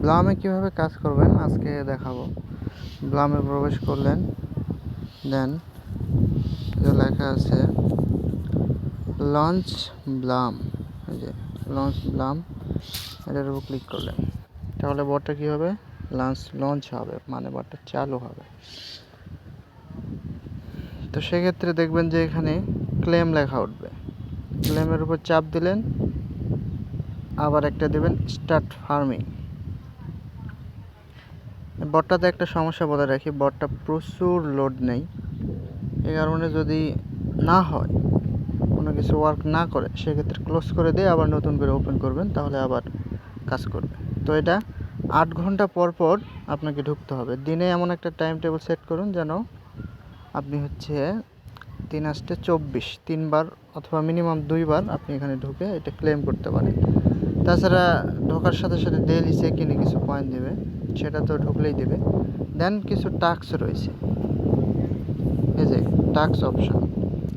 ব্লামে কিভাবে কাজ করবেন আজকে দেখাবো। ব্লামে প্রবেশ করলেন, দেন লেখা আছে লঞ্চ ব্লাম, এই যে লঞ্চ ব্লাম, এটার উপর ক্লিক করলেন, তাহলে বটটা কী হবে, লঞ্চ হবে, মানে বটটা চালু হবে। তো সেক্ষেত্রে দেখবেন যে এখানে ক্লেম লেখা উঠবে, ক্লেমের উপর চাপ দিলেন, আবার একটা দেবেন স্টার্ট ফার্মিং। বটটাতে একটা সমস্যা বলে রাখি, বটটা প্রচুর লোড নেই, এই কারণে যদি না হয়, কোনো কিছু ওয়ার্ক না করে, সেক্ষেত্রে ক্লোজ করে দিয়ে আবার নতুন করে ওপেন করবেন, তাহলে আবার কাজ করবে। তো এটা 8 ঘন্টা পর পর আপনাকে ঢুকতে হবে। দিনে এমন একটা টাইম টেবিল সেট করুন যেন আপনি 3×8 = 24 3বার অথবা মিনিমাম 2বার আপনি এখানে ঢুকে এটা ক্লেম করতে পারেন। তাছাড়া ঢোকার সাথে সাথে ডেইলি চেক-ইনে কিছু পয়েন্ট দেবে, সেটা তো ঢুকলেই দেবে। দেন কিছু টাস্ক রয়েছে, এই যে টাস্ক অপশন,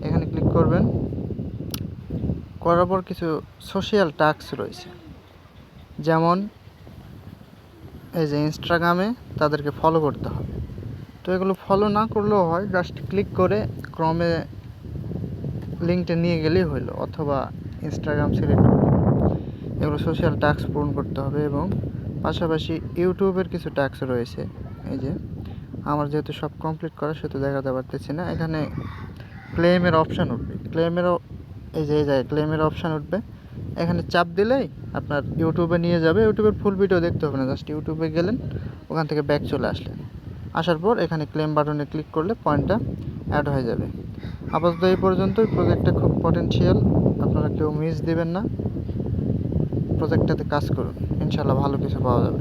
এখানে ক্লিক করবেন, করার পর কিছু সোশ্যাল টাস্ক রয়েছে, যেমন এই যে ইনস্টাগ্রামে তাদেরকে ফলো করতে হবে। তো এগুলো ফলো না করলেও হয়, জাস্ট ক্লিক করে ক্রমে লিঙ্কটা নিয়ে গেলেই হইলো, অথবা ইনস্টাগ্রাম সিলেক্ট করলে এগুলো সোশ্যাল টাস্ক পূরণ করতে হবে। এবং পাশাপাশি ইউটিউবের কিছু টাস্ক রয়েছে, এই যে আমার যেহেতু সব কমপ্লিট করা সেহেতু দেখাতে পারতেছি না। এখানে ক্লেমের অপশান উঠবে, এই যে ক্লেমের অপশান উঠবে, এখানে চাপ দিলেই আপনার ইউটিউবে নিয়ে যাবে। ইউটিউবের ফুল ভিডিও দেখতে হবে না, জাস্ট ইউটিউবে গেলেন, ওখান থেকে ব্যাক চলে আসলেন, আসার পর এখানে ক্লেম বাটনে ক্লিক করলে পয়েন্টটা অ্যাড হয়ে যাবে। আপাতত এই পর্যন্তই। প্রজেক্টটা খুব পটেনশিয়াল, আপনারা কেউ মিস দিবেন না, প্রজেক্টটাতে কাজ করুন, ইনশাল্লাহ ভালো কিছু পাওয়া যাবে।